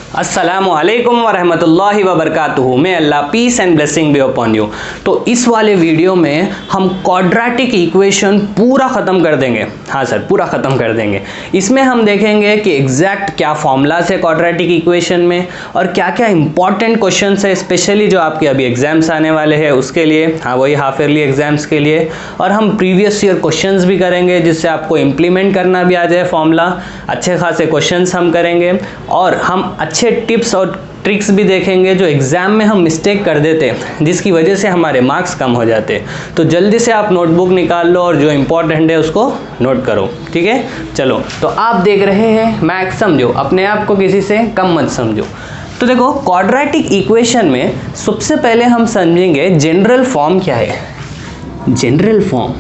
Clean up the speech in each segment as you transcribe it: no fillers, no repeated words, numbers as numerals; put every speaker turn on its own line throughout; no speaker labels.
अस्सलामु अलैकुम वरहमतुल्लाहि वबरकातुहू। May Allah peace and blessing be upon you. तो इस वाले वीडियो में हम क्वाड्रेटिक इक्वेशन पूरा ख़त्म कर देंगे। हाँ सर, पूरा ख़त्म कर देंगे। इसमें हम देखेंगे कि एग्जैक्ट क्या फॉर्मूलाज है क्वाड्रेटिक इक्वेशन में और क्या क्या इंपॉर्टेंट क्वेश्चंस है, स्पेशली जो आपके अभी एग्जाम्स आने वाले हैं उसके लिए, हाँ वही हाफ ईयरली एग्जाम्स के लिए। और हम प्रीवियस ईयर क्वेश्चंस भी करेंगे जिससे आपको इम्प्लीमेंट करना भी आ जाए फॉर्मूला। अच्छे खासे क्वेश्चंस हम करेंगे और हम अच्छे टिप्स और ट्रिक्स भी देखेंगे जो एग्ज़ाम में हम मिस्टेक कर देते जिसकी वजह से हमारे मार्क्स कम हो जाते। तो जल्दी से आप नोटबुक निकाल लो और जो इम्पोर्टेंट है उसको नोट करो, ठीक है। चलो, तो आप देख रहे हैं मैथ्स समझो, अपने आप को किसी से कम मत समझो। तो देखो, क्वाड्रेटिक इक्वेशन में सबसे पहले हम समझेंगे जनरल फॉर्म क्या है। General form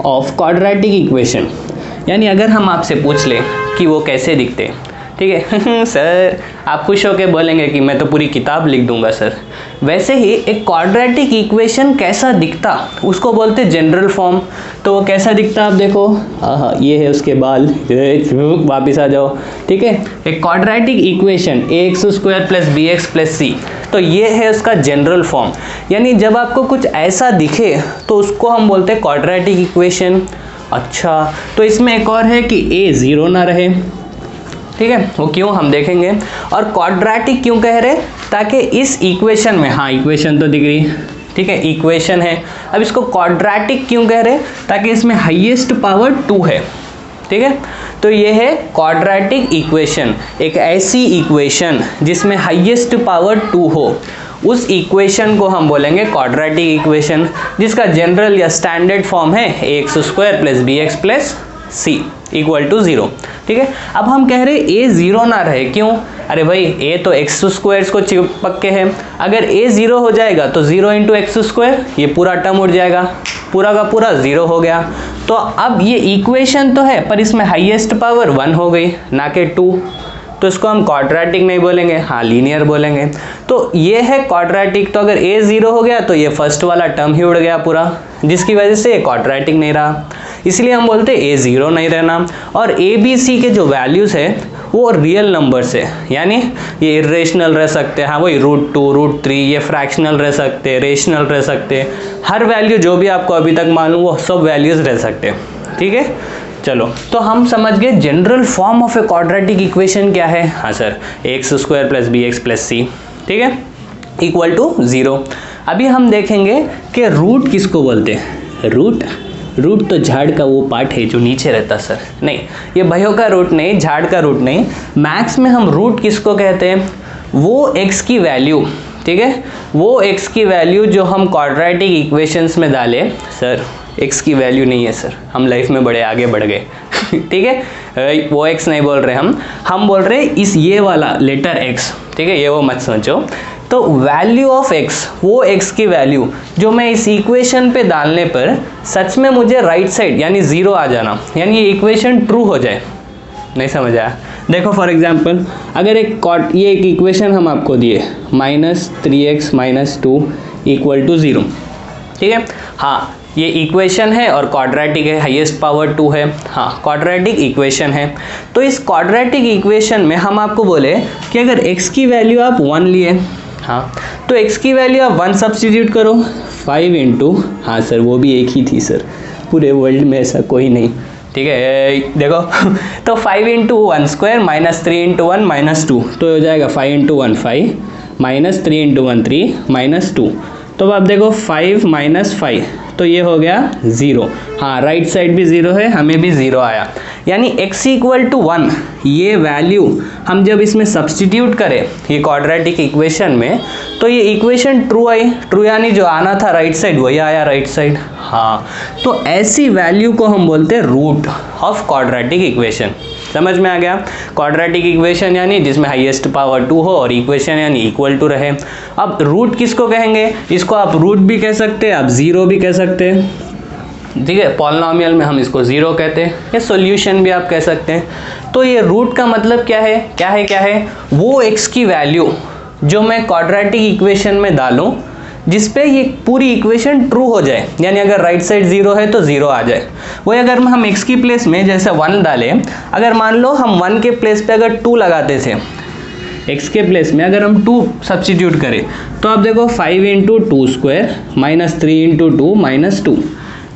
of quadratic equation, यानी अगर हम आपसे पूछ लें कि वो कैसे दिखते, ठीक है सर आप खुश होकर बोलेंगे कि मैं तो पूरी किताब लिख दूंगा सर। वैसे ही एक क्वाड्रेटिक इक्वेशन कैसा दिखता उसको बोलते जनरल फॉर्म। तो वो कैसा दिखता आप देखो, हाँ ये है उसके बाल, वापिस आ जाओ, ठीक है। एक quadratic equation ax² + bx + c, तो ये है उसका जनरल फॉर्म। यानी जब आपको कुछ ऐसा दिखे तो उसको हम बोलते हैं क्वाड्रेटिक इक्वेशन। अच्छा, तो इसमें एक और है कि a 0 ना रहे, ठीक है, वो क्यों हम देखेंगे। और क्वाड्रेटिक क्यों कह रहे, ताकि इस इक्वेशन में, हाँ इक्वेशन तो दिख रही, ठीक है, इक्वेशन है। अब इसको क्वाड्रेटिक क्यों कह रहे, ताकि इसमें हाईएस्ट पावर 2 है, ठीक है। तो ये है क्वाड्रेटिक इक्वेशन, एक ऐसी इक्वेशन जिसमें हाईएस्ट पावर 2 हो, उस इक्वेशन को हम बोलेंगे क्वाड्रेटिक इक्वेशन, जिसका जनरल या स्टैंडर्ड फॉर्म है ax² + bx + c = 0, ठीक है। अब हम कह रहे a 0 ना रहे, क्यों। अरे भाई a तो x² को चिपक के है, अगर a 0 हो जाएगा तो 0 × x², ये पूरा टर्म उड़ जाएगा, पूरा का पूरा 0 हो गया। तो अब ये इक्वेशन तो है पर इसमें हाईएस्ट पावर 1 हो गई, ना कि 2, तो इसको हम क्वाड्रेटिक नहीं बोलेंगे, हाँ लीनियर बोलेंगे। तो ये है क्वाड्रेटिक। तो अगर a 0 हो गया तो ये फर्स्ट वाला टर्म ही उड़ गया पूरा, जिसकी वजह से ये क्वाड्रेटिक नहीं रहा, इसलिए हम बोलते हैं a 0 नहीं रहना। और a b c के जो वैल्यूज़ है वो रियल नंबर्स है, यानी ये इरेशनल रह सकते हैं, हाँ वही √2 √3, ये फ्रैक्शनल रह सकते हैं, रेशनल रह सकते हैं, हर वैल्यू जो भी आपको अभी तक मालूम वो सब वैल्यूज़ रह सकते हैं, ठीक है। चलो, तो हम समझ गए general form of a quadratic equation क्या है। हाँ सर, ax² + bx + c, ठीक है, = 0। अभी हम देखेंगे कि रूट किसको बोलते हैं। रूट तो झाड़ का वो पार्ट है जो नीचे रहता सर, नहीं ये भयों का रूट नहीं, झाड़ का रूट नहीं। मैथ्स में हम रूट किसको कहते हैं, वो x की वैल्यू, ठीक है, वो x की वैल्यू जो हम क्वाड्रेटिक इक्वेशंस में डालें। सर x की वैल्यू नहीं है सर, हम लाइफ में बड़े आगे बढ़ गए ठीक है, वो x नहीं बोल रहे हम बोल रहे इस ये वाला लेटर x, ठीक है, ये वो मत सोचो। तो वैल्यू ऑफ x, वो x की वैल्यू जो मैं इस इक्वेशन पे डालने पर सच में मुझे राइट साइड यानी 0 आ जाना, यानी ये इक्वेशन ट्रू हो जाए। नहीं समझ आया। देखो फॉर एग्जांपल, अगर ये एक इक्वेशन हम आपको दिए -3x - 2 = 0, ठीक है, हाँ ये इक्वेशन है और क्वाड्रेटिक है, हाईएस्ट पावर 2 है, हाँ क्वाड्रेटिक इक्वेशन है। तो इस क्वाड्रेटिक इक्वेशन में हम आपको बोले कि अगर x की वैल्यू आप 1 लिए, हाँ तो x की वैल्यू आप 1 सब्स्टिट्यूट करो, 5 × हाँ सर वो भी एक ही थी सर, पूरे वर्ल्ड में ऐसा कोई नहीं, ठीक है, देखो तो 5 × 1² -3 × 1 -2, तो हो जाएगा 5 × 1 5 -3 × 1 3 -2। तो अब देखो 5 - 5, तो ये हो गया 0, हाँ राइट साइड भी 0 है, हमें भी 0 आया। यानी x = 1, ये वैल्यू हम जब इसमें सब्स्टिट्यूट करें ये क्वाड्रेटिक इक्वेशन में, तो ये इक्वेशन ट्रू आई, ट्रू यानी जो आना था राइट साइड वही आया राइट साइड, हाँ। तो ऐसी वैल्यू को हम बोलते हैं रूट ऑफ क्वाड्रेटिक इक्वेशन। समझ में आ गया। क्वाड्रेटिक इक्वेशन यानी जिसमें हाईएस्ट पावर 2 हो और इक्वेशन यानी = रहे। अब रूट किसको कहेंगे, इसको आप रूट भी कह सकते हैं, आप 0 भी कह सकते हैं, ठीक है, पॉलिनॉमियल में हम इसको 0 कहते हैं, या सॉल्यूशन भी आप कह सकते हैं। तो ये रूट का मतलब क्या है, वो x की वैल्यू जो मैं क्वाड्रेटिक इक्वेशन में डालूं जिसपे ये पूरी इक्वेशन ट्रू हो जाए, यानी अगर राइट साइड 0 है तो 0 आ जाए। वही अगर हम x की प्लेस में जैसे 1 डालें, अगर मान लो हम 1 के प्लेस पे अगर 2 लगाते थे, x के प्लेस में अगर हम 2 सब्स्टिट्यूट करें तो आप देखो 5 into 2 square minus 3 into 2 minus 2,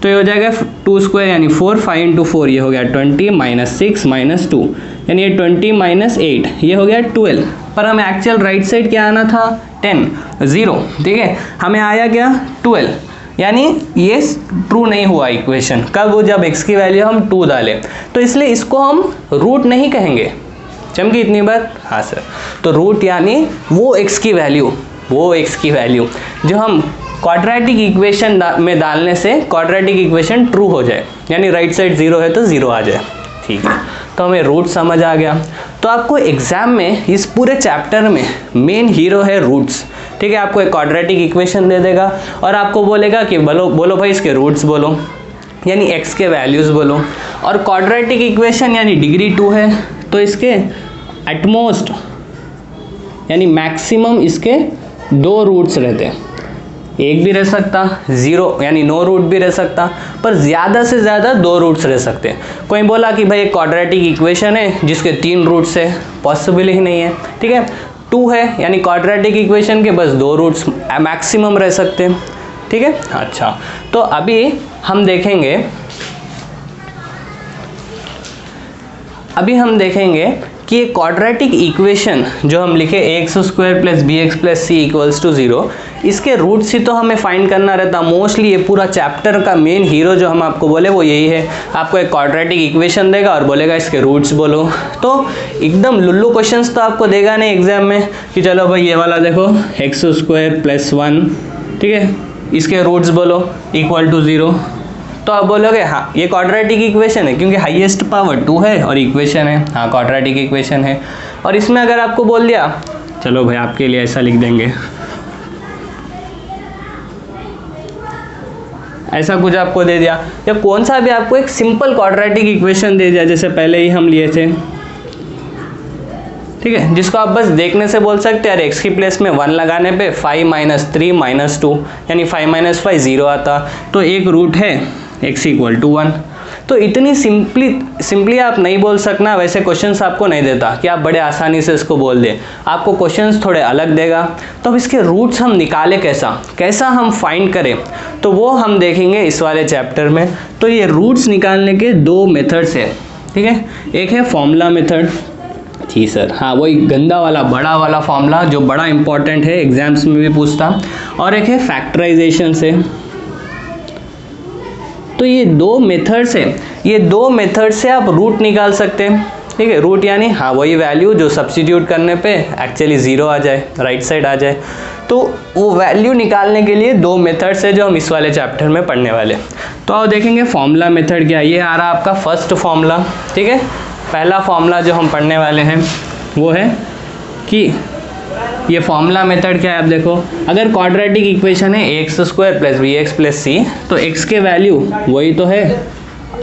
तो ये हो जाएगा 2 स्क्वायर यानी 4, 5 इंटू 4 ये हो गया 20 माइनस 6 माइनस 2 यानी ये 20 माइनस 8 ये हो गया 12। पर हमें एक्चुअल राइट साइड क्या आना था 10, 0, ठीक है, हमें आया क्या 12, यानी ये ट्रू नहीं हुआ इक्वेशन। कब? जब x की वैल्यू हम 2 डालें। तो इसलिए इसको हम रूट नहीं कहेंगे। चमकी इतनी बात? हाँ सर। तो रूट यानी वो x की वैल्यू जो हम क्वाड्रेटिक इक्वेशन में डालने से क्वाड्रेटिक इक्वेशन ट्रू हो जाए, यानी राइट साइड 0 है तो 0 आ जाए, ठीक है। तो हमें रूट समझ आ गया। तो आपको एग्जाम में इस पूरे चैप्टर में मेन हीरो है रूट्स, ठीक है। आपको एक क्वाड्रेटिक इक्वेशन दे देगा और आपको बोलेगा कि बोलो भाई इसके रूट्स बोलो, यानी x के वैल्यूज़ बोलो। और क्वाड्रेटिक इक्वेशन यानी डिग्री 2 है तो इसके एटमोस्ट यानी मैक्सिमम इसके 2 रूट्स रहते हैं, एक भी रह सकता, 0 यानी नो रूट भी रह सकता, पर ज़्यादा से ज़्यादा 2 रूट्स रह सकते हैं। कोई बोला कि भाई एक क्वाड्रेटिक इक्वेशन है जिसके 3 रूट्स है, पॉसिबल ही नहीं है, ठीक है। 2 है यानी क्वाड्रेटिक इक्वेशन के बस 2 रूट्स मैक्सिमम रह सकते हैं, ठीक है। अच्छा, तो अभी हम देखेंगे कि ये क्वाड्रेटिक इक्वेशन जो हम लिखे ax square plus B x plus C equals to 0, इसके रूट्स ही तो हमें फाइंड करना रहता। मोस्टली ये पूरा चैप्टर का मेन हीरो जो हम आपको बोले वो यही है। आपको एक क्वाड्रेटिक इक्वेशन देगा और बोलेगा इसके रूट्स बोलो। तो एकदम लुल्लू क्वेश्चंस तो आपको देगा नहीं एग्जाम में कि चलो भाई ये वाला देखो x स्क्वायर प्लस 1, ठीक है, इसके रूट्स बोलो इक्वल टू 0। तो आप बोलोगे हाँ ये क्वाड्रेटिक इक्वेशन है क्योंकि हाईएस्ट पावर 2 है और इक्वेशन है, हाँ क्वाड्रेटिक इक्वेशन है। और इसमें अगर आपको बोल दिया चलो भाई आपके लिए ऐसा लिख देंगे, ऐसा कुछ आपको दे दिया, या कौन सा भी आपको एक सिंपल क्वाड्रेटिक इक्वेशन दे दिया जैसे पहले ही हम लिए थे, ठीक है, जिसको आप बस देखने से बोल सकते हैं यार x की प्लेस में 1 लगाने पे 5 माइनस 3 माइनस 2 यानी 5 माइनस 5 0 आता, तो एक रूट है x इक्वल टू 1। तो इतनी सिंपली आप नहीं बोल सकना, वैसे क्वेश्चंस आपको नहीं देता कि आप बड़े आसानी से इसको बोल दें, आपको क्वेश्चंस थोड़े अलग देगा। तो अब इसके रूट्स हम निकालें कैसा हम फाइंड करें, तो वो हम देखेंगे इस वाले चैप्टर में। तो ये रूट्स निकालने के 2 मेथड्स है, ठीक है। एक है फॉर्मूला मेथड, जी सर, हाँ वही गंदा वाला बड़ा वाला फॉर्मूला जो बड़ा इंपॉर्टेंट है, एग्जाम्स में भी पूछता, और एक है फैक्टराइजेशन से। तो ये 2 मेथड्स है, ये 2 मेथड से आप रूट निकाल सकते हैं, ठीक है। रूट यानी हाँ वही वैल्यू जो सब्स्टिट्यूट करने पे एक्चुअली 0 आ जाए, राइट साइड आ जाए। तो वो वैल्यू निकालने के लिए 2 मेथड्स है जो हम इस वाले चैप्टर में पढ़ने वाले। तो आप देखेंगे फॉर्मूला मेथड क्या है, ये आ रहा है आपका फर्स्ट फॉर्मूला, ठीक है। पहला फॉर्मूला जो हम पढ़ने वाले हैं वो है कि ये फॉर्मूला मेथड क्या है। आप देखो अगर क्वाड्रेटिक इक्वेशन है x square plus B x plus c, तो x के वैल्यू वही तो है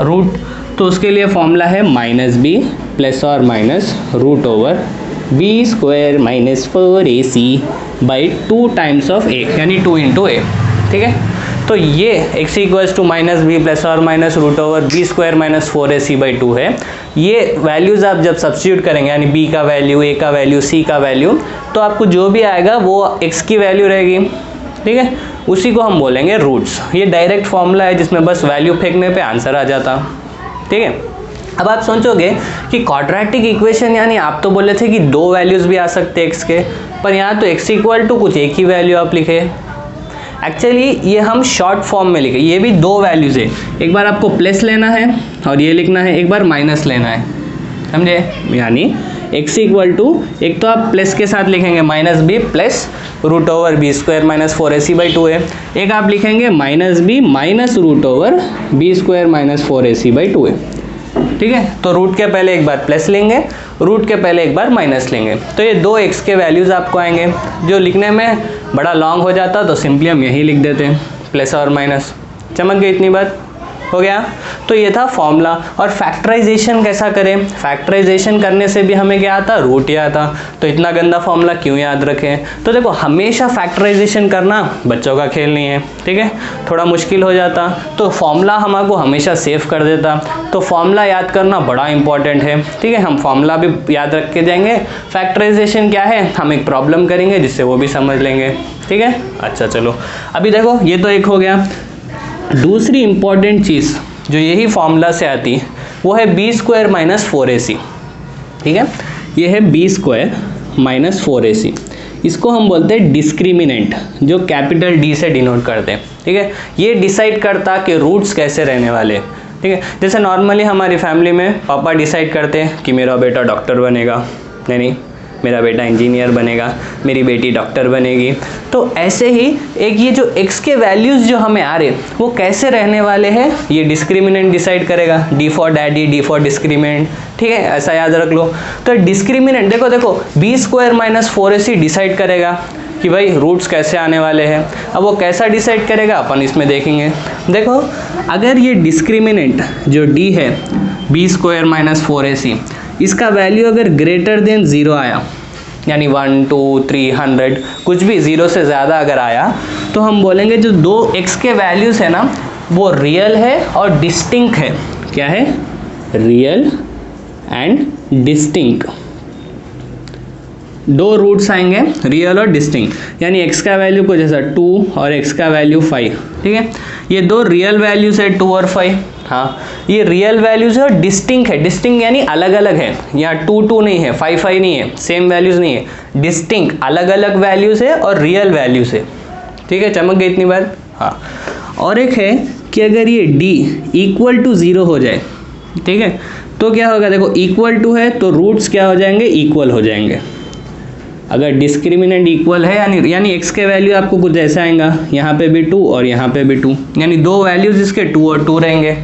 रूट, तो उसके लिए फॉर्मूला है माइनस बी प्लस और minus root over B square minus 4ac by 2 times of a यानी 2 इंटू a, ठीक है। तो ये x equals to minus B plus और minus root over B square minus 4ac by 2 है। ये वैल्यूज़ आप जब सब्स्टिट्यूट करेंगे यानी b का वैल्यू, a का वैल्यू, c का वैल्यू, तो आपको जो भी आएगा वो x की वैल्यू रहेगी, ठीक है। उसी को हम बोलेंगे रूट्स। ये डायरेक्ट फॉर्मूला है जिसमें बस वैल्यू फेंकने पे आंसर आ जाता, ठीक है। अब आप सोचोगे कि क्वाड्रेटिक इक्वेशन यानी आप तो बोले थे कि 2 वैल्यूज़ भी आ सकते हैं x के, पर यहाँ तो x इक्वल टू कुछ एक ही वैल्यू आप लिखे। एक्चुअली ये हम शॉर्ट फॉर्म में लिखे, ये भी 2 वैल्यूज़ है, एक बार आपको प्लस लेना है और ये लिखना है, एक बार माइनस लेना है, समझे। यानी x इक्वल टू एक तो आप प्लस के साथ लिखेंगे minus B plus root over B square minus 4ac by 2 है, एक आप लिखेंगे minus B minus root over B square minus 4ac by 2 है, ठीक है। तो रूट के पहले एक बार प्लस लेंगे, रूट के पहले एक बार माइनस लेंगे, तो ये 2 x के वैल्यूज़ आपको आएंगे। जो लिखने में बड़ा लॉन्ग हो जाता तो सिंपली हम यही लिख देते हैं प्लस और माइनस। चमक गई इतनी बात, हो गया। तो ये था फॉर्मूला। और फैक्टराइजेशन कैसा करें, फैक्टराइजेशन करने से भी हमें क्या आता, रूट ही आता। तो इतना गंदा फॉर्मूला क्यों याद रखें। तो देखो हमेशा फैक्टराइजेशन करना बच्चों का खेल नहीं है, ठीक है, थोड़ा मुश्किल हो जाता, तो फॉर्मूला हमको हमेशा सेव कर देता। तो फॉर्मूला याद करना बड़ा इंपॉर्टेंट है, ठीक है, हम फॉर्मूला भी याद रख के जाएंगे। फैक्टराइजेशन क्या है, हम एक प्रॉब्लम करेंगे जिससे वो भी समझ लेंगे, ठीक है। अच्छा चलो, अभी देखो ये तो एक हो गया। दूसरी इंपॉर्टेंट चीज़ जो यही फॉर्मूला से आती है वो है b² - 4ac, ठीक है। ये है b² - 4ac, इसको हम बोलते हैं डिस्क्रिमिनेंट, जो कैपिटल D से डिनोट करते हैं, ठीक है। ये डिसाइड करता कि रूट्स कैसे रहने वाले, ठीक है। जैसे नॉर्मली हमारी फैमिली में पापा डिसाइड करते हैं कि मेरा बेटा डॉक्टर बनेगा, नहीं मेरा बेटा इंजीनियर बनेगा, मेरी बेटी डॉक्टर बनेगी। तो ऐसे ही एक ये जो x के वैल्यूज़ जो हमें आ रहे वो कैसे रहने वाले हैं, ये डिस्क्रिमिनेंट डिसाइड करेगा। D for daddy, D for discriminant, ठीक है, ऐसा याद रख लो। तो डिस्क्रिमिनेंट देखो b² - 4ac डिसाइड करेगा कि भाई रूट्स कैसे आने वाले हैं। अब वो कैसा डिसाइड करेगा अपन इसमें देखेंगे। देखो अगर ये डिस्क्रिमिनेंट जो D है b² - 4ac, इसका वैल्यू अगर ग्रेटर देन 0 आया, यानी 1 2 3 100 कुछ भी 0 से ज़्यादा अगर आया, तो हम बोलेंगे जो दो x के वैल्यूज़ है ना वो रियल है और डिस्टिंक्ट है। क्या है, रियल एंड डिस्टिंक्ट। दो रूट्स आएंगे रियल और डिस्टिंक्ट, यानी x का वैल्यू को जैसा 2 और x का वैल्यू 5, ठीक है। ये दो रियल वैल्यूज है 2 और 5, हाँ ये रियल वैल्यूज है और डिस्टिंक्ट है। डिस्टिंक्ट यानी अलग अलग है, यहाँ 2 2 नहीं है, 5 5 नहीं है, सेम वैल्यूज नहीं है, डिस्टिंक्ट अलग अलग वैल्यूज है और रियल वैल्यूज है, ठीक है। चमक गई इतनी बात, हाँ। और एक है कि अगर ये D = 0 हो जाए, ठीक है, तो क्या होगा, देखो इक्वल टू है तो रूट्स क्या हो जाएंगे, इक्वल हो जाएंगे। अगर डिस्क्रिमिनेंट इक्वल है यानी x के वैल्यू आपको कुछ ऐसा आएगा, यहाँ पे भी 2 और यहाँ पे भी 2, यानी दो वैल्यूज इसके 2 और 2 रहेंगे,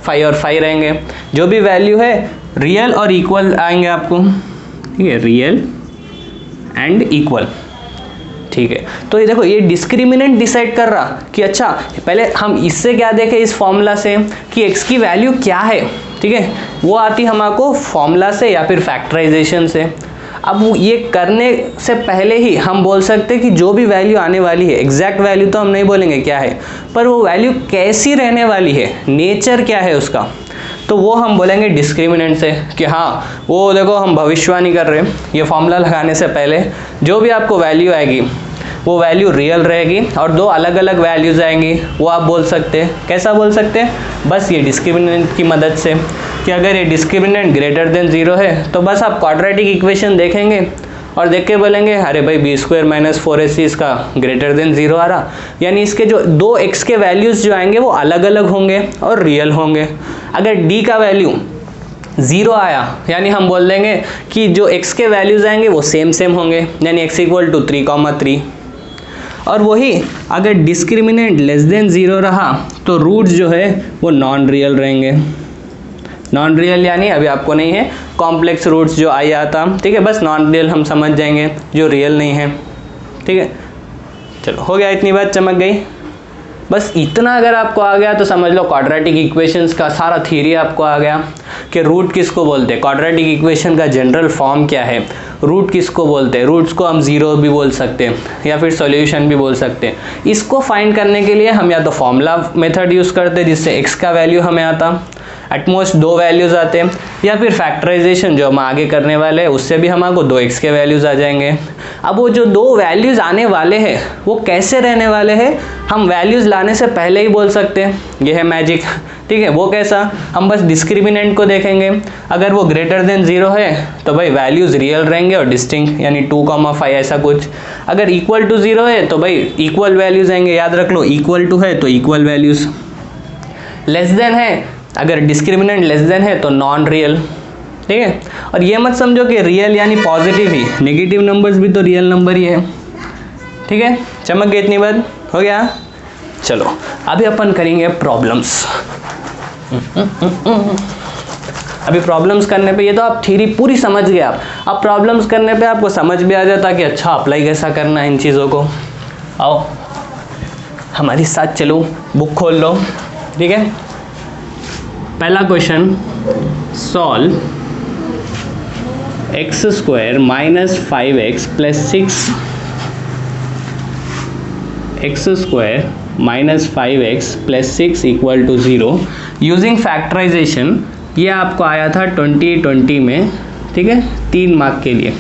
5 और 5 रहेंगे। जो भी वैल्यू है रियल और इक्वल आएंगे आपको, ठीक है, रियल एंड इक्वल, ठीक है। तो ये देखो ये डिस्क्रिमिनेंट डिसाइड कर रहा कि अच्छा पहले हम इससे क्या देखें इस फॉर्मूला से कि x की वैल्यू क्या है, ठीक है, वो आती हमको फॉर्मूला से या फिर फैक्टराइजेशन से। अब ये करने से पहले ही हम बोल सकते हैं कि जो भी वैल्यू आने वाली है, एग्जैक्ट वैल्यू तो हम नहीं बोलेंगे क्या है, पर वो वैल्यू कैसी रहने वाली है, नेचर क्या है उसका, तो वो हम बोलेंगे डिस्क्रिमिनेंट से कि हाँ वो देखो हम भविष्यवाणी कर रहे हैं, ये फॉर्मूला लगाने से पहले जो भी आपको वैल्यू आएगी वो वैल्यू रियल रहेगी और दो अलग अलग वैल्यूज आएंगी, वो आप बोल सकते हैं। कैसा बोल सकते हैं, बस ये डिस्क्रिमिनेंट की मदद से कि अगर ये डिस्क्रिमिनेंट ग्रेटर देन 0 है तो बस आप क्वाड्रेटिक इक्वेशन देखेंगे और देख के बोलेंगे अरे भाई b² - 4ac इसका ग्रेटर देन 0 आ रहा, यानी इसके जो दो x के वैल्यूज़ जो आएंगे वो अलग अलग होंगे और रियल होंगे। अगर d का वैल्यू 0 आया यानी हम बोल देंगे कि जो x के वैल्यूज़ आएंगे वो सेम होंगे, यानी x = 3,3। और वही अगर डिस्क्रिमिनेंट लेस देन 0 रहा तो रूट्स जो है वो नॉन रियल रहेंगे। नॉन रियल यानी अभी आपको नहीं है कॉम्प्लेक्स रूट्स जो आई आता, ठीक है, बस नॉन रियल हम समझ जाएंगे जो रियल नहीं है, ठीक है। चलो हो गया, इतनी बात चमक गई। बस इतना अगर आपको आ गया तो समझ लो क्वाड्रेटिक इक्वेशंस का सारा थ्योरी आपको आ गया कि रूट किसको बोलते हैं, क्वाड्रेटिक इक्वेशन का जनरल फॉर्म क्या है, रूट किसको बोलते हैं। रूट्स को हम 0 भी बोल सकते हैं या फिर सॉल्यूशन भी बोल सकते हैं। इसको फाइंड करने के लिए हम या तो फॉर्मूला मेथड यूज़ करते हैं जिससे x का वैल्यू हमें आता, एटमोस्ट 2 वैल्यूज़ आते हैं, या फिर फैक्टराइजेशन जो हम आगे करने वाले हैं उससे भी हमको 2x के वैल्यूज़ आ जाएंगे। अब वो जो 2 वैल्यूज़ आने वाले हैं वो कैसे रहने वाले हैं हम वैल्यूज़ लाने से पहले ही बोल सकते हैं, ये है मैजिक, ठीक है। वो कैसा, हम बस डिस्क्रिमिनेंट को देखेंगे, अगर वो ग्रेटर देन 0 है तो भाई वैल्यूज़ रियल रहेंगे और डिस्टिंक्ट, यानी 2,5 ऐसा कुछ। अगर इक्वल टू 0 है तो भाई इक्वल वैल्यूज़ आएंगे, याद रख लो इक्वल टू है तो इक्वल वैल्यूज़। लेस देन है, अगर डिस्क्रिमिनेंट लेस देन है तो नॉन रियल, ठीक है। और ये मत समझो कि रियल यानी पॉजिटिव ही, नेगेटिव नंबर्स भी तो रियल नंबर ही है, ठीक है। चमक गई इतनी बात, हो गया। चलो अभी अपन करेंगे प्रॉब्लम्स। अभी प्रॉब्लम्स करने पे ये तो आप थ्योरी पूरी समझ गए आप, अब प्रॉब्लम्स करने पे आपको समझ भी आ जाता कि अच्छा अप्लाई कैसा करना है इन चीज़ों को। आओ हमारे साथ चलो, बुक खोल लो, ठीक है। पहला question, solve X square minus 5x plus 6 X square minus 5x plus 6 equal to 0 using factorisation. ये आपको आया था 2020 में, ठीक है, 3 मार्क के लिए।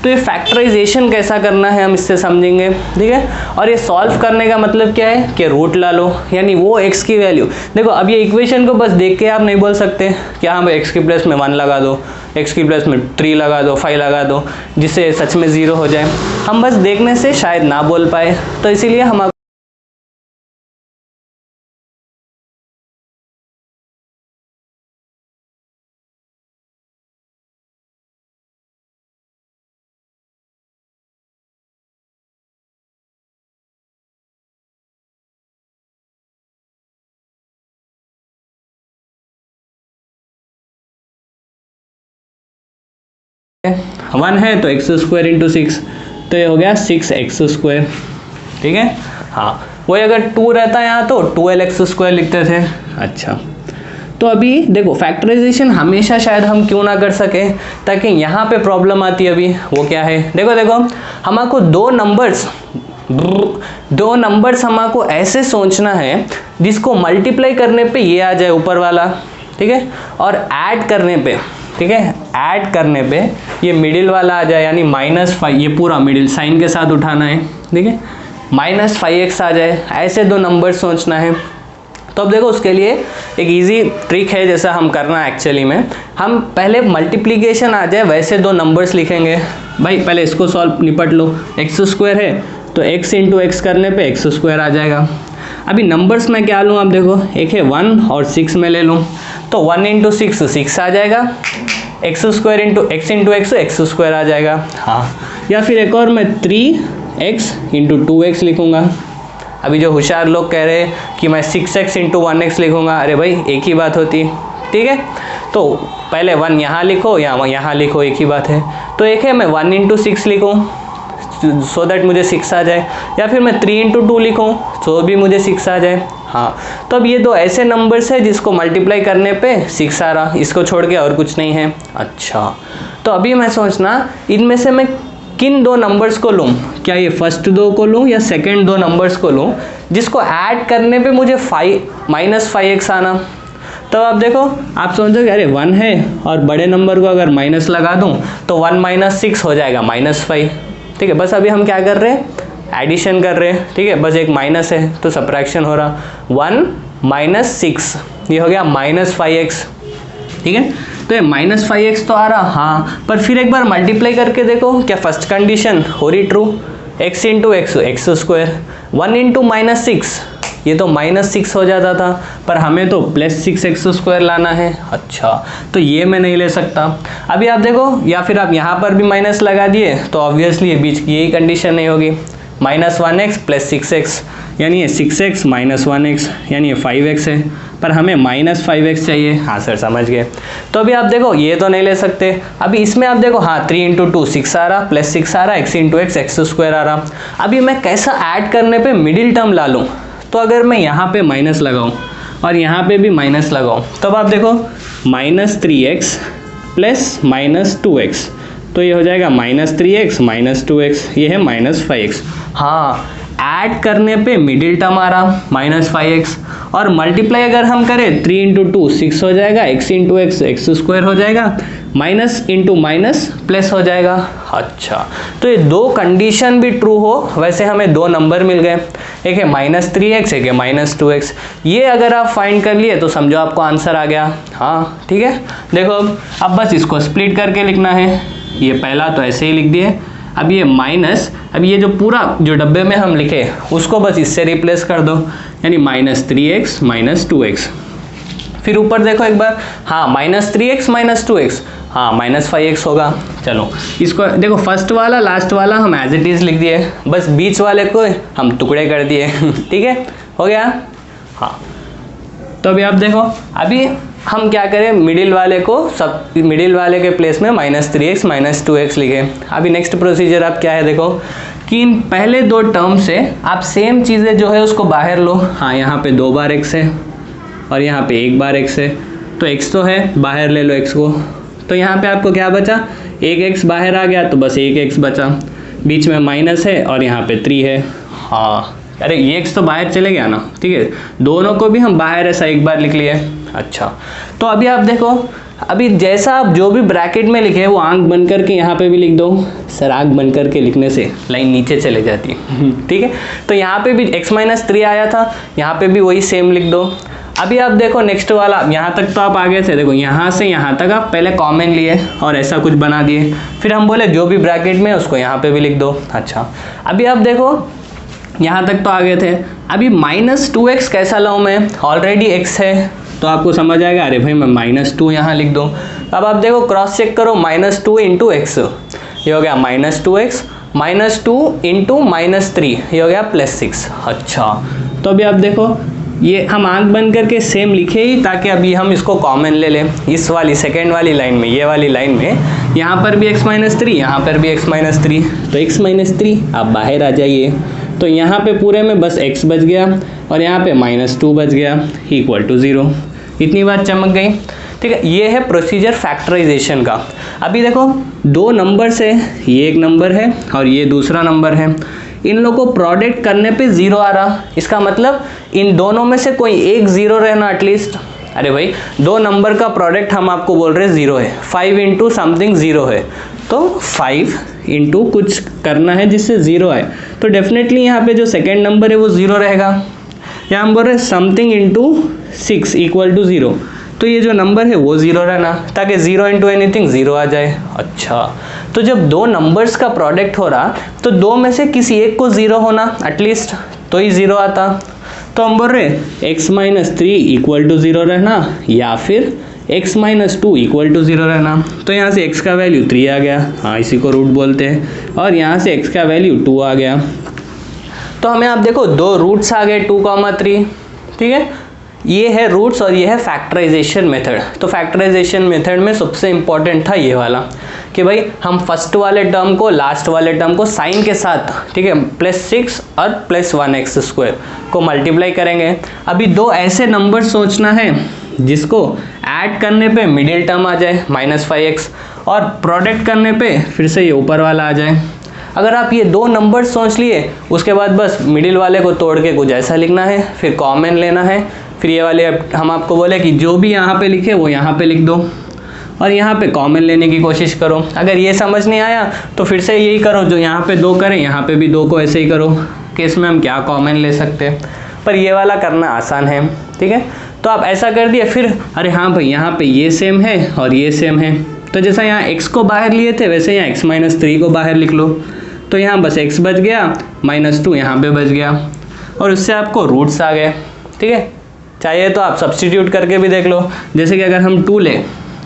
तो ये फैक्टराइजेशन कैसा करना है हम इससे समझेंगे, ठीक है। और ये सॉल्व करने का मतलब क्या है कि रूट ला लो, यानी वो x की वैल्यू देखो। अब ये इक्वेशन को बस देख के आप नहीं बोल सकते कि हाँ भाई x की प्लेस में 1 लगा दो, x की प्लेस में 3 लगा दो, 5 लगा दो, जिससे सच में 0 हो जाए। हम बस देखने से शायद ना बोल पाए, तो इसीलिए हम वन है तो एक्स स्क्वायर इंटू 6, तो ये हो गया 6x स्क्वायर, ठीक है। हाँ, वही अगर 2 रहता है यहाँ तो 12x स्क्वायर लिखते थे। अच्छा, तो अभी देखो फैक्टराइजेशन हमेशा शायद हम क्यों ना कर सके, ताकि यहाँ पे प्रॉब्लम आती है। अभी वो क्या है, देखो देखो, हमको दो नंबर्स हमको ऐसे सोचना है जिसको मल्टीप्लाई करने पे ये आ जाए ऊपर वाला, ठीक है, और ऐड करने पे, ठीक है, ऐड करने पे ये मिडिल वाला आ जाए, यानी -5, ये पूरा मिडिल साइन के साथ उठाना है, ठीक है, -5x आ जाए। ऐसे दो नंबर सोचना है। तो अब देखो उसके लिए एक इजी ट्रिक है, जैसा हम करना एक्चुअली में, हम पहले मल्टीप्लिकेशन आ जाए वैसे दो नंबर्स लिखेंगे। भाई पहले इसको सॉल्व निपट लो, एक्स स्क्वायर है तो x इंटू एक्स करने पे एक्स स्क्वायर आ जाएगा। अभी नंबर्स में क्या लूँ, अब देखो एक है 1 और 6 में ले लूँ, तो 1 इंटू 6 आ जाएगा, x square into x square आ जाएगा। हाँ, या फिर एक और मैं 3x इंटू 2x लिखूँगा। अभी जो होशियार लोग कह रहे हैं कि मैं 6x इंटू 1x लिखूँगा, अरे भाई एक ही बात होती, ठीक है। तो पहले 1 यहाँ लिखो या यहाँ लिखो, एक ही बात है। तो एक है मैं 1 इंटू 6 लिखूँ सो दैट मुझे 6 आ जाए, या फिर मैं 3 इंटू 2 लिखूँ तो भी मुझे 6 आ जाए। हाँ, तो अब ये दो ऐसे नंबर्स है जिसको मल्टीप्लाई करने पे 6 आ रहा, इसको छोड़ के और कुछ नहीं है। अच्छा, तो अभी मैं सोचना इनमें से मैं किन दो नंबर्स को लूँ, क्या ये फर्स्ट दो को लूँ या सेकंड दो नंबर्स को लूँ जिसको ऐड करने पे मुझे -5x आना। तो अब देखो आप समझोगे अरे 1 है और बड़े नंबर को अगर माइनस लगा दूँ तो 1 - 6 हो जाएगा -5, ठीक है। बस अभी हम क्या कर रहे हैं, एडिशन कर रहे हैं, ठीक है, बस एक माइनस है तो सब्ट्रैक्शन हो रहा, 1 - 6 ये हो गया -5x, ठीक है। तो ये -5x तो आ रहा, हाँ, पर फिर एक बार मल्टीप्लाई करके देखो क्या फर्स्ट कंडीशन हो रही true, x into x square, 1 into -6 ये तो -6 हो जाता था, पर हमें तो +6x स्क्वायर लाना है। अच्छा, तो ये मैं नहीं ले सकता। अभी आप देखो, या फिर आप यहाँ पर भी माइनस लगा दिए तो ऑब्वियसली ये बीच की यही कंडीशन नहीं होगी, -1x + 6x, यानी ये 6x - 1x यानी ये 5x है, पर हमें -5x चाहिए। हाँ सर समझ गए। तो अभी आप देखो ये तो नहीं ले सकते। अभी इसमें आप देखो, हाँ 3 इंटू 2 6 आ रहा, +6 आ रहा, x इंटू एक्स स्क्वायर आ रहा। अभी मैं कैसा ऐड करने पे मिडिल टर्म ला लूँ, तो अगर मैं यहाँ पे माइनस लगाऊँ और यहाँ पे भी माइनस लगाऊँ, तब आप देखो -3x + -2x, तो ये हो जाएगा -3x - 2x, ये है -5x। हाँ, ऐड करने पे मिडिल टर्म आ रहा -5x, और मल्टीप्लाई अगर हम करें 3 इंटू 2 6 हो जाएगा, x इंटू एक्स स्क्वायर हो जाएगा, माइनस इंटू माइनस प्लस हो जाएगा। अच्छा, तो ये दो कंडीशन भी ट्रू हो वैसे हमें दो नंबर मिल गए, एक है -3x, एक है -2x। ये अगर आप फाइंड कर लिए तो समझो आपको आंसर आ गया। हाँ ठीक है, देखो अब बस इसको स्प्लिट करके लिखना है। ये पहला तो ऐसे ही लिख दिए, अब ये माइनस, अब ये जो पूरा जो डब्बे में हम लिखे उसको बस इससे रिप्लेस कर दो, यानी -3x - 2x। फिर ऊपर देखो एक बार, हाँ -3x - 2x, हाँ -5x होगा। चलो इसको देखो, फर्स्ट वाला लास्ट वाला हम एज इट इज़ लिख दिए, बस बीच वाले को हम टुकड़े कर दिए। ठीक है, हो गया। हाँ, तो अभी आप देखो, अभी हम क्या करें, मिडिल वाले को सब मिडिल वाले के प्लेस में -3x - 2x लिखे। अभी नेक्स्ट प्रोसीजर आप क्या है, देखो कि इन पहले दो टर्म से आप सेम चीज़ें जो है उसको बाहर लो। हाँ, यहाँ पे 2 बार x है और यहाँ पे 1 बार x है, तो x तो है, बाहर ले लो x को, तो यहाँ पे आपको क्या बचा, एक x बाहर आ गया तो बस एक x बचा, बीच में माइनस है और यहाँ पे 3 है। हाँ अरे ये x तो बाहर चले गया ना, ठीक है, दोनों को भी हम बाहर ऐसा एक बार लिख लिए। अच्छा तो अभी आप देखो, अभी जैसा आप जो भी ब्रैकेट में लिखे वो आंख बंद करके यहाँ पे भी लिख दो। सर आंख बंद करके लिखने से लाइन नीचे चले जाती है ठीक है, तो यहाँ पे भी x-3 आया था, यहाँ पे भी वही सेम लिख दो। अभी आप देखो नेक्स्ट वाला, यहाँ तक तो आप आगे थे, देखो यहाँ से यहाँ तक आप पहले कॉमन लिए और ऐसा कुछ बना दिए, फिर हम बोले जो भी ब्रैकेट में उसको यहाँ पे भी लिख दो। अच्छा अभी आप देखो यहाँ तक तो आगे थे, अभी -2x कैसा लाऊँ मैं, ऑलरेडी x है तो आपको समझ आएगा, अरे भाई मैं -2 यहाँ लिख दूँ। अब आप देखो क्रॉस चेक करो, -2 × x, ये हो गया -2x, -2 × -3, ये हो गया +6। अच्छा तो अभी आप देखो ये हम आंख बंद करके सेम लिखे ही, ताकि अभी हम इसको कॉमन ले लें इस वाली सेकेंड वाली लाइन में, ये वाली लाइन में यहाँ पर भी x-3, यहाँ पर भी x-3, तो x-3 आप बाहर आ जाइए, तो यहाँ पे पूरे में बस x बच गया और यहाँ पे -2 बच गया = 0। इतनी बात चमक गई, ठीक है। ये है प्रोसीजर फैक्टराइजेशन का। अभी देखो दो नंबर है, ये एक नंबर है और ये दूसरा नंबर है, इन लोगों को प्रोडक्ट करने पे 0 आ रहा, इसका मतलब इन दोनों में से कोई एक 0 रहना एटलीस्ट। अरे भाई दो नंबर का प्रोडक्ट हम आपको बोल रहे 0 है, 5 × समथिंग 0 है, तो 5 × कुछ करना है जिससे 0 आए, तो डेफिनेटली यहाँ पे जो सेकेंड नंबर है वो 0 रहेगा। यहाँ हम बोल रहे समथिंग × 6 = 0, तो ये जो नंबर है वो 0 रहना, ताकि 0 × एनीथिंग 0 आ जाए। अच्छा तो जब दो नंबर्स का प्रोडक्ट हो रहा तो दो में से किसी एक को 0 होना एटलीस्ट, तो ही 0 आता। तो हम बोल रहे x-3 = 0 रहना या फिर x-2 = 0 रहना। तो यहाँ से x का वैल्यू 3 आ गया, हाँ इसी को रूट बोलते हैं, और यहाँ से x का वैल्यू 2 आ गया। तो हमें आप देखो दो रूट्स आ गए 2, 3, ठीक है। ये है रूट्स और ये है फैक्टराइजेशन मेथड। तो फैक्टराइजेशन मेथड में सबसे इम्पॉर्टेंट था ये वाला कि भाई हम फर्स्ट वाले टर्म को लास्ट वाले टर्म को साइन के साथ, ठीक है, +6 और +1x² को मल्टीप्लाई करेंगे। अभी दो ऐसे नंबर सोचना है जिसको ऐड करने पे मिडिल टर्म आ जाए -5x और प्रोडक्ट करने पे फिर से ये ऊपर वाला आ जाए। अगर आप ये दो नंबर सोच लिए, उसके बाद बस मिडिल वाले को तोड़ के कुछ ऐसा लिखना है, फिर कॉमन लेना है, फिर ये वाले हम आपको बोले कि जो भी यहाँ पे लिखे वो यहाँ पे लिख दो और यहाँ पे कॉमन लेने की कोशिश करो। अगर ये समझ नहीं आया तो फिर से यही करो, जो यहाँ पे 2 करें यहाँ पे भी 2 को ऐसे ही करो कि इसमें हम क्या कॉमन ले सकते हैं, पर ये वाला करना आसान है, ठीक है। तो आप ऐसा कर दिए, फिर अरे हाँ भाई यहाँ पे ये सेम है और ये सेम है, तो जैसा यहाँ x को बाहर लिए थे वैसे यहाँ x-3 को बाहर लिख लो, तो यहाँ बस x बच गया, -2 यहाँ पे बच गया और उससे आपको रूट्स आ गए, ठीक है। चाहिए तो आप सब्स्टिट्यूट करके भी देख लो, जैसे कि अगर हम 2 ले,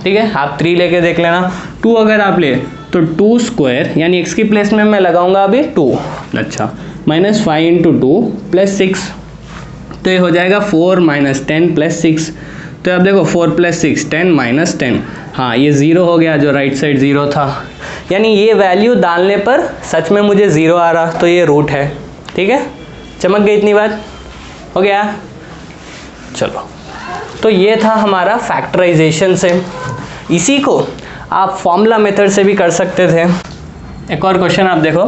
ठीक है, आप 3 लेके देख लेना। 2 अगर आप ले तो 2² यानी x की प्लेस में मैं लगाऊंगा अभी 2, अच्छा, -5 × 2 +6, तो ये हो जाएगा 4 - 10 +6। तो आप देखो 4 + 6 10 - 10, हाँ ये 0 हो गया, जो राइट साइड 0 था, यानी ये वैल्यू डालने पर सच में मुझे 0 आ रहा, तो ये रूट है, ठीक है। चमक गई इतनी बात, हो गया। चलो तो ये था हमारा फैक्टराइजेशन से। इसी को आप फॉर्मूला मेथड से भी कर सकते थे। एक और क्वेश्चन आप देखो,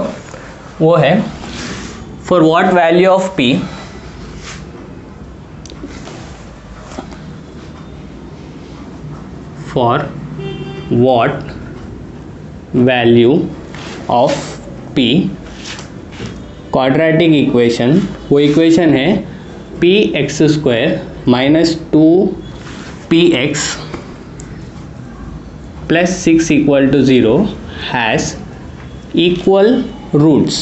वो है for what value of p for what value of p quadratic equation, वो इक्वेशन है px² - 2px + 6 = 0 has equal roots।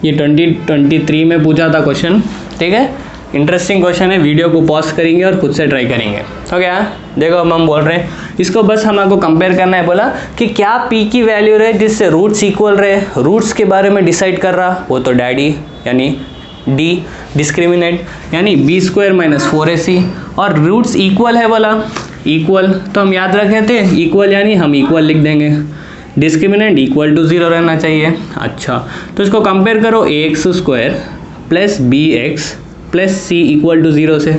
ये 2023 में पूछा था क्वेश्चन, ठीक है। इंटरेस्टिंग क्वेश्चन है, वीडियो को पॉज करेंगे और खुद से ट्राई करेंगे। हो गया, देखो अब हम बोल रहे हैं इसको, बस हम आपको कंपेयर करना है, बोला कि क्या p की वैल्यू रहे जिससे रूट्स इक्वल रहे। रूट्स के बारे में डिसाइड कर रहा वो तो डैडी यानी d, डिस्क्रिमिनेंट यानी b² - 4ac, और रूट्स इक्वल है बोला, इक्वल तो हम याद रखे थे इक्वल यानी हम इक्वल लिख देंगे, डिस्क्रिमिनेंट = 0 रहना चाहिए। अच्छा तो इसको कंपेयर करो ax² + bx + c = 0 से,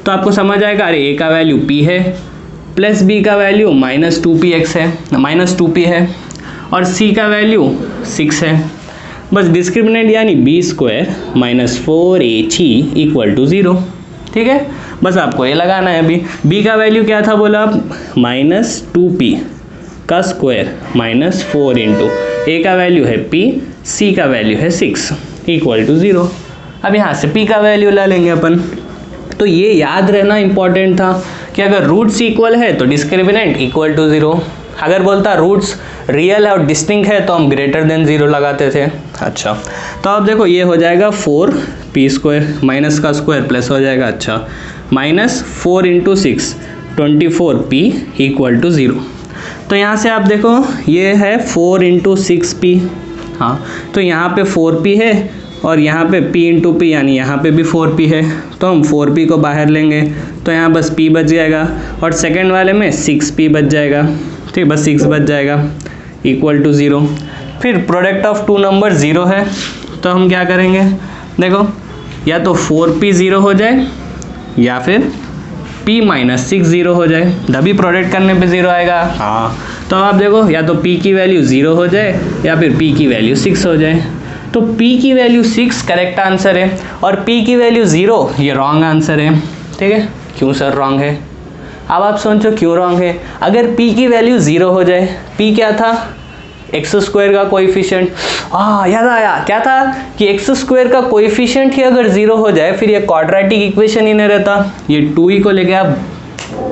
तो तो आपको समझ आएगा, अरे ए का वैल्यू p है प्लस b का वैल्यू -2px है, -2p है, और c का वैल्यू 6 है। बस डिस्क्रिमिनेंट यानी b² - 4ac = 0। ठीक है, बस आपको ये लगाना है। अभी b का वैल्यू क्या था बोला आप, -2p का स्क्वायर -4 इंटू a का वैल्यू है p, c का वैल्यू है 6 = 0। अब यहाँ से p का वैल्यू ला लेंगे अपन। तो ये याद रहना इंपॉर्टेंट था कि अगर रूट्स इक्वल है तो डिस्क्रिमिनेंट = 0। अगर बोलता रूट्स रियल है और डिस्टिंक्ट है तो हम >0 लगाते थे। अच्छा, तो अब देखो ये हो जाएगा 4p² माइनस का स्क्वायर प्लस हो जाएगा, अच्छा -4 × 6 24p = 0। तो यहाँ से आप देखो ये है 4 × 6p, हाँ तो यहाँ पे 4p है और यहाँ पे p × p यानी यहाँ पे भी 4p है, तो हम 4p को बाहर लेंगे तो यहाँ बस p बच जाएगा और सेकंड वाले में 6p बच जाएगा। ठीक, बस 6 बच जाएगा = 0। फिर प्रोडक्ट ऑफ टू नंबर 0 है तो हम क्या करेंगे, देखो या तो 4p 0 हो जाए या फिर p - 6 0 हो जाए, तभी प्रोडक्ट करने पे 0 आएगा। हाँ, तो आप देखो या तो p की वैल्यू 0 हो जाए या फिर p की वैल्यू 6 हो जाए। तो p की वैल्यू 6 करेक्ट आंसर है और p की वैल्यू 0 ये रॉन्ग आंसर है। ठीक है, क्यों सर रॉन्ग है? अब आप सोचो क्यों रॉन्ग है। अगर p की वैल्यू 0 हो जाए, p क्या था, x² का कोएफिशिएंट, याद आया क्या था कि x² का कोएफिशिएंट ही अगर 0 हो जाए फिर ये क्वाड्रेटिक इक्वेशन ही नहीं रहता। ये 2e को लेके आप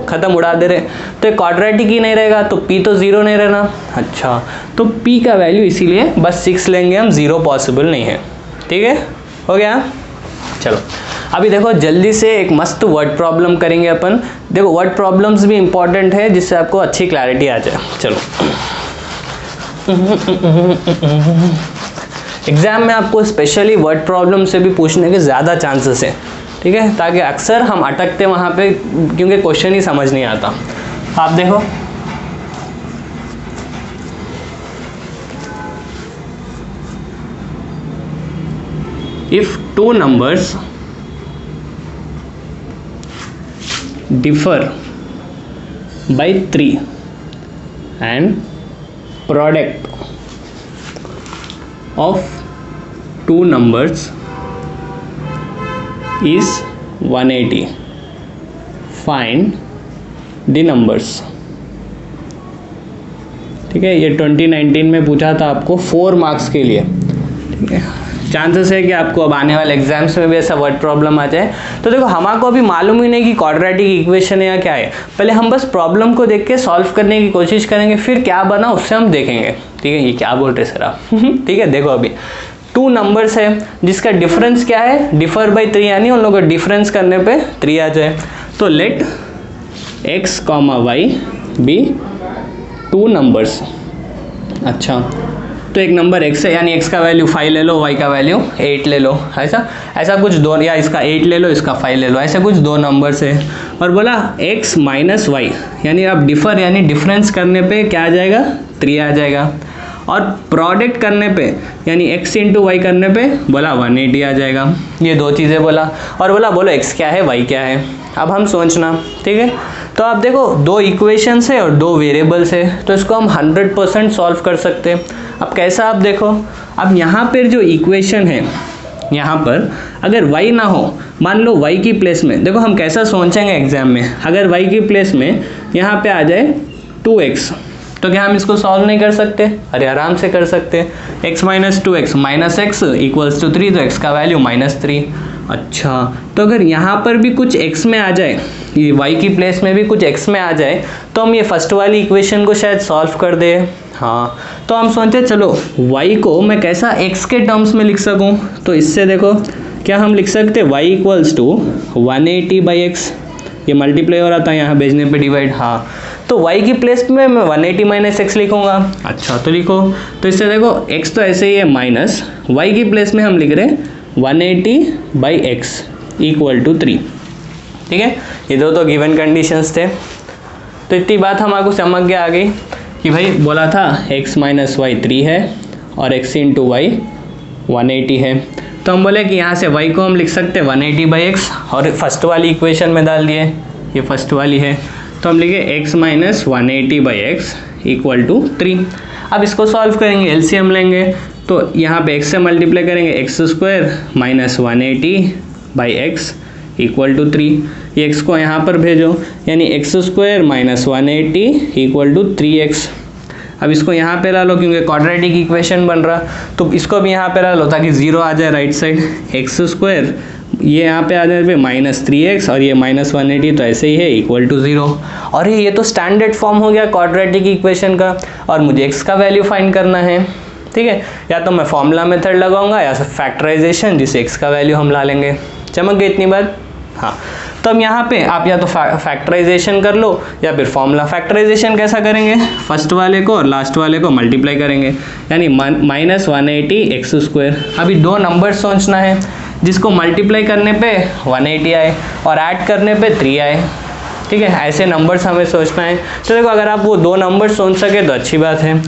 खत्म उड़ा दे रहे, तो ये क्वाड्रेटिक ही नहीं रहेगा तो p तो 0 नहीं रहना। अच्छा, तो p का वैल्यू इसीलिए बस 6 लेंगे हम, 0 पॉसिबल नहीं है। ठीक है, हो गया। चलो अभी देखो जल्दी से एक मस्त वर्ड प्रॉब्लम करेंगे अपन। देखो वर्ड प्रॉब्लम्स भी इंपॉर्टेंट है जिससे आपको अच्छी क्लैरिटी आ जाए। चलो एग्जाम में आपको स्पेशली वर्ड प्रॉब्लम से भी पूछने के ज़्यादा चांसेस हैं। ठीक है, ताकि अक्सर हम अटकते वहाँ पे क्योंकि क्वेश्चन ही समझ नहीं आता। आप देखो if two numbers differ by 3 and product of two numbers is 180, find the numbers। ठीक है, ये 2019 में पूछा था आपको 4 मार्क्स के लिए। ठीक है, चांसेस है कि आपको अब आने वाले एग्जाम्स में भी ऐसा वर्ड प्रॉब्लम आ जाए। तो देखो हमारे अभी मालूम ही नहीं कि क्वाड्रेटिक इक्वेशन है या क्या है, पहले हम बस प्रॉब्लम को देख के सॉल्व करने की कोशिश करेंगे, फिर क्या बना उससे हम देखेंगे। ठीक है, ये क्या बोल रहे सर आप? ठीक है, देखो अभी 2 नंबर्स है जिसका डिफरेंस क्या है, डिफर बाई 3 यानी उन लोगों को डिफरेंस करने पे 3 आ जाए। तो let x, y be 2 numbers. अच्छा, तो एक नंबर x है यानी x का वैल्यू 5 ले लो, y का वैल्यू 8 ले लो, ऐसा कुछ दो, या इसका 8 ले लो इसका 5 ले लो, ऐसे कुछ 2 नंबर्स है। और बोला x - y यानी आप डिफर यानी डिफरेंस करने पे क्या आ जाएगा, 3 आ जाएगा। और प्रोडक्ट करने पे यानी x × y करने पे बोला 180 आ जाएगा। ये 2 चीज़ें बोला और बोला बोलो x क्या है y क्या है। अब हम सोचना, ठीक है, तो आप देखो 2 इक्वेशंस है और 2 वेरिएबल्स है, तो इसको हम 100% सॉल्व कर सकते हैं। अब कैसा, आप देखो अब यहाँ पर जो इक्वेशन है यहाँ पर अगर y ना हो, मान लो y की प्लेस में, देखो हम कैसा सोचेंगे एग्जाम में, अगर y की प्लेस में यहाँ पे आ जाए 2x, तो क्या हम इसको सॉल्व नहीं कर सकते? अरे आराम से कर सकते। x - 2x - x = 3, तो x का वैल्यू -3। अच्छा, तो अगर यहाँ पर भी कुछ x में आ जाए, ये y की प्लेस में भी कुछ x में आ जाए, तो हम ये फर्स्ट वाली इक्वेशन को शायद सॉल्व कर दे। हाँ, तो हम सोचे चलो y को मैं कैसा x के टर्म्स में लिख सकूँ, तो इससे देखो क्या हम लिख सकते y = 180/x, ये मल्टीप्लाई हो रहा था यहाँ भेजने पे डिवाइड। हाँ, तो y की प्लेस में मैं 180 - x लिखूंगा। अच्छा, तो लिखो, तो इससे देखो x तो ऐसे ही है माइनस, y की प्लेस में हम लिख रहे 180/x = 3। ठीक है, ये 2 तो गिवन कंडीशंस थे। तो इतनी बात हमारे समझ के आ गई कि भाई बोला था x - y 3 है और x × y 180 है। तो हम बोले कि यहाँ से y को हम लिख सकते हैं 180/x और फर्स्ट वाली इक्वेशन में डाल दिए, ये फर्स्ट वाली है, तो हम लिखे x minus 180/x equal to 3। अब इसको सॉल्व करेंगे, एलसीएम लेंगे, तो यहाँ पे x से मल्टीप्लाई करेंगे, x square minus 180/x equal to 3। ये x को यहाँ पर भेजो, यानी x square minus 180 equal to 3x। अब इसको यहाँ पे ला लो क्योंकि क्वाड्रेटिक इक्वेशन बन रहा, तो इसको भी यहाँ पे ला लो ताकि 0 आ जाए राइट साइड। एक्स स्क्वायर ये यहाँ पे आ जाए पे माइनस 3x और ये माइनस 180, तो ऐसे ही है इक्वल टू 0। और ये तो स्टैंडर्ड फॉर्म हो गया क्वाड्रेटिक इक्वेशन का, और मुझे x का वैल्यू फाइंड करना है, ठीक है। या तो मैं फॉर्मूला मेथड लगाऊंगा या फैक्टराइजेशन, जिससे x का वैल्यू हम ला लेंगे। चमक गई इतनी बात? हाँ, तो अब यहाँ पे आप या तो फैक्टराइजेशन कर लो या फिर फॉर्मूला। फैक्टराइजेशन कैसा करेंगे, फर्स्ट वाले को और लास्ट वाले को मल्टीप्लाई करेंगे, यानी माइनस 180 एक्स स्क्वायर। अभी दो नंबर सोचना है जिसको मल्टीप्लाई करने पे 180 आए और ऐड करने पे 3 आए, ठीक है। ऐसे नंबर्स हमें सोचना है। तो देखो अगर आप वो दो नंबर सोच सके तो अच्छी बात है,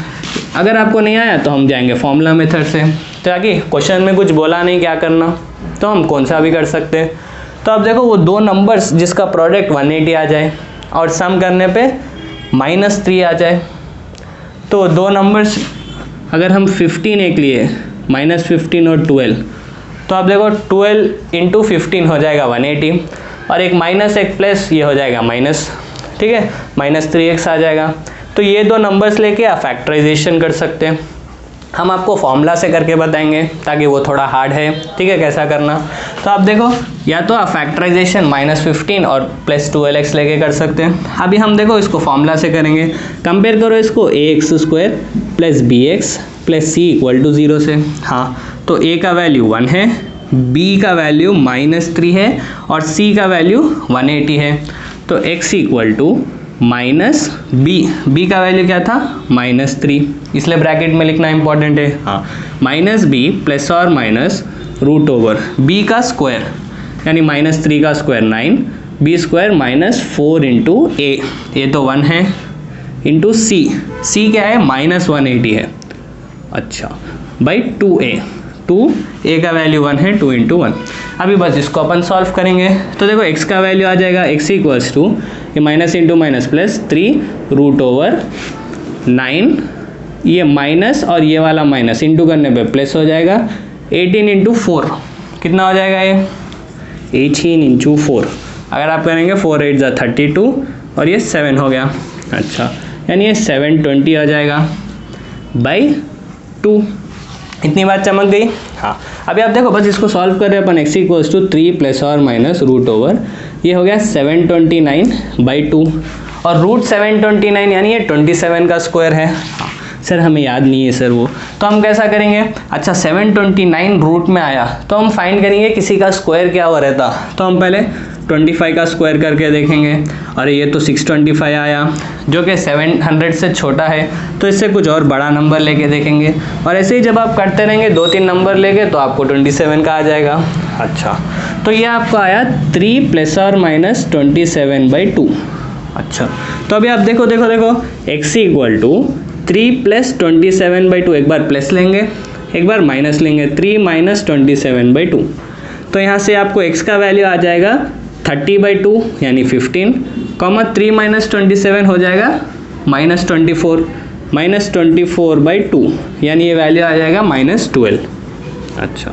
अगर आपको नहीं आया तो हम जाएंगे फॉर्मूला मेथड से, ताकि क्वेश्चन में कुछ बोला नहीं क्या करना, तो हम कौन सा भी कर सकते हैं। तो अब देखो वो दो नंबर्स जिसका प्रोडक्ट 180 आ जाए और सम करने पे -3 आ जाए, तो दो नंबर्स अगर हम 15 एक लिए, -15 और 12, तो आप देखो 12 इंटू 15 हो जाएगा 180, और एक माइनस एक प्लस ये हो जाएगा माइनस, ठीक है, -3x आ जाएगा। तो ये दो नंबर्स लेके आप फैक्टराइजेशन कर सकते हैं। हम आपको फॉर्मूला से करके बताएंगे ताकि वो थोड़ा हार्ड है, ठीक है, कैसा करना। तो आप देखो या तो आप फैक्टराइजेशन -15 और प्लस 12x लेके कर सकते हैं। अभी हम देखो इसको फॉर्मूला से करेंगे, कंपेयर करो इसको ax square plus bx plus c equal to 0 से। हाँ, तो a का वैल्यू 1 है, b का वैल्यू -3 है और c का वैल्यू 180 है। तो x equal to minus b का वैल्यू क्या था, -3, इसलिए ब्रैकेट में लिखना इंपॉर्टेंट है। हाँ, -b प्लस और माइनस रूट ओवर b का स्क्वायर, यानी -3 का स्क्वायर 9, b स्क्वायर -4 इंटू ए तो 1 है, इंटू c क्या है, -180 है, अच्छा, बाई 2a का वैल्यू 1 है, 2 इंटू 1। अभी बस इसको अपन सॉल्व करेंगे, तो देखो x का वैल्यू आ जाएगा, x इक्वल्स टू ये minus into minus plus 3 root over 9, ये माइनस और ये वाला माइनस इंटू करने पे प्लस हो जाएगा, 18 इंटू 4 कितना हो जाएगा, ये 18 इंटू 4, अगर आप करेंगे 4 8 जा 32 और ये 7 हो गया, अच्छा, यानी ये 720 हो जाएगा बाई 2। इतनी बात चमक गई। हाँ, अभी आप देखो बस इसको सॉल्व कर रहे हैं अपन, x इक्वल्स टू 3 प्लस और माइनस रूट ओवर, ये हो गया 729/2 और रूट 729 यानी ये 27 का स्क्वायर है। हाँ, सर हमें याद नहीं है सर वो, तो हम कैसा करेंगे, अच्छा 729 रूट में आया तो हम फाइंड करेंगे किसी का स्क्वायर क्या हो रहता, तो हम पहले 25 का स्क्वायर करके देखेंगे, और ये तो 625 आया जो कि 700 से छोटा है, तो इससे कुछ और बड़ा नंबर लेके देखेंगे, और ऐसे ही जब आप करते रहेंगे 2-3 नंबर लेके तो आपको 27 का आ जाएगा। अच्छा, तो ये आपको आया 3 प्लस और माइनस 27/2। अच्छा, तो अभी आप देखो x इक्वल टू 3 प्लस 27/2, एक बार प्लस लेंगे एक बार माइनस लेंगे, 3 माइनस 27/2, तो यहाँ से आपको x का वैल्यू आ जाएगा 30/2 यानी 15, कॉमा 3 माइनस 27 हो जाएगा -24, -24/2 यानी ये वैल्यू आ जाएगा -12। अच्छा,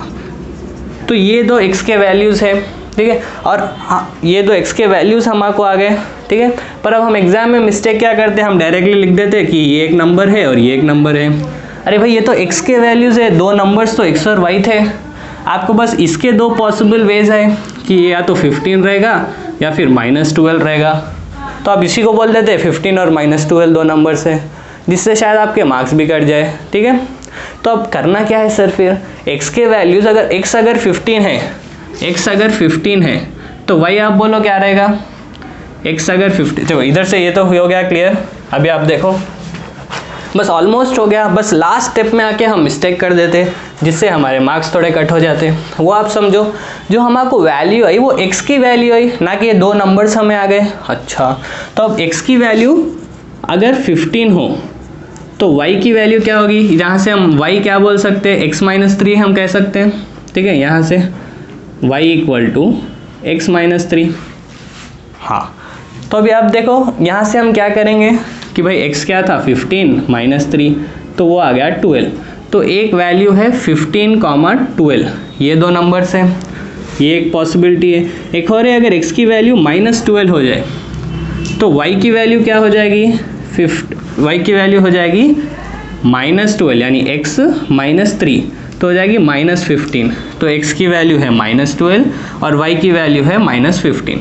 तो ये दो x के वैल्यूज़ है, ठीक है, और हाँ ये दो x के वैल्यूज़ हमको आ गए, ठीक है। पर अब हम एग्जाम में मिस्टेक क्या करते हैं, हम डायरेक्टली लिख देते हैं कि ये एक नंबर है और ये एक नंबर है। अरे भाई ये तो x के वैल्यूज़ है, दो नंबर्स तो x और y थे, आपको बस इसके दो पॉसिबल वेज है कि ये या तो 15 रहेगा या फिर -12 रहेगा, तो आप इसी को बोल देते हैं 15 और -12 दो नंबर्स है, जिससे शायद आपके मार्क्स भी कट जाए, ठीक है। तो अब करना क्या है सर, फिर x के वैल्यूज़ अगर x अगर 15 है तो y आप बोलो क्या रहेगा, x अगर 15, चलो इधर से ये तो हो गया क्लियर। अभी आप देखो बस ऑलमोस्ट हो गया, बस लास्ट स्टेप में आके हम मिस्टेक कर देते जिससे हमारे मार्क्स थोड़े कट हो जाते। वो आप समझो, जो हमारे वैल्यू आई वो x की वैल्यू आई, ना कि ये दो नंबर्स हमें आ गए। अच्छा, तो अब x की वैल्यू अगर 15 हो तो y की वैल्यू क्या होगी, जहाँ से हम y क्या बोल सकते हैं, x - 3 हम कह सकते हैं, ठीक है, यहाँ से y equal to x minus 3। हाँ, तो अभी आप देखो यहाँ से हम क्या करेंगे कि भाई x क्या था 15 माइनस 3, तो वो आ गया 12। तो एक वैल्यू है 15, 12, ये दो नंबर्स हैं, ये एक पॉसिबिलिटी है। एक और है, अगर x की वैल्यू -12 हो जाए तो y की वैल्यू क्या हो जाएगी, y की वैल्यू हो जाएगी -12, यानी x -3 तो हो जाएगी -15। तो x की वैल्यू है -12 और y की वैल्यू है -15।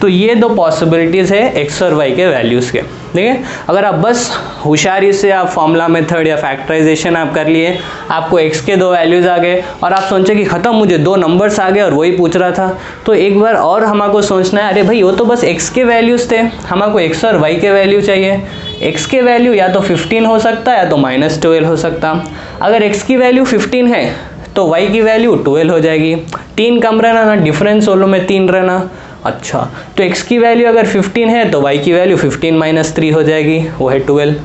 तो ये दो पॉसिबिलिटीज़ है x और y के वैल्यूज़ के, ठीक है। अगर आप बस होशियारी से आप फॉर्मूला मेथड या फैक्टराइजेशन आप कर लिए, आपको x के दो वैल्यूज़ आ गए और आप सोचे कि ख़त्म, मुझे दो नंबर्स आ गए और वही पूछ रहा था, तो एक बार और हमको सोचना है, अरे भाई वो तो बस x के वैल्यूज़ थे, हमको x और y के वैल्यू चाहिए। x के वैल्यू या तो 15 हो सकता है या तो -12 हो सकता। अगर x की वैल्यू 15 है तो y की वैल्यू 12 हो जाएगी। 3 कम रहना ना, डिफरेंस वालों में 3 रहना। अच्छा, तो x की वैल्यू अगर 15 है तो y की वैल्यू 15 माइनस 3 हो जाएगी, वो है 12।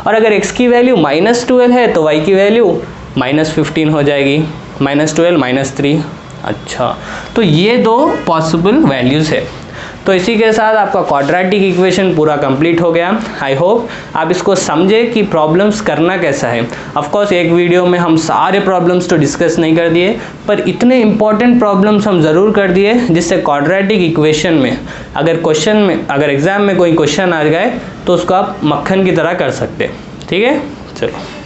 और अगर x की वैल्यू -12 है तो y की वैल्यू -15 हो जाएगी, -12 -3। अच्छा, तो ये दो पॉसिबल वैल्यूज़ है। तो इसी के साथ आपका क्वाड्रेटिक इक्वेशन पूरा कंप्लीट हो गया। आई होप आप इसको समझे कि प्रॉब्लम्स करना कैसा है। ऑफ कोर्स एक वीडियो में हम सारे प्रॉब्लम्स तो डिस्कस नहीं कर दिए, पर इतने इंपॉर्टेंट प्रॉब्लम्स हम ज़रूर कर दिए जिससे क्वाड्रेटिक इक्वेशन में अगर एग्ज़ाम में कोई क्वेश्चन आ जाए तो उसको आप मक्खन की तरह कर सकते। ठीक है, चलो।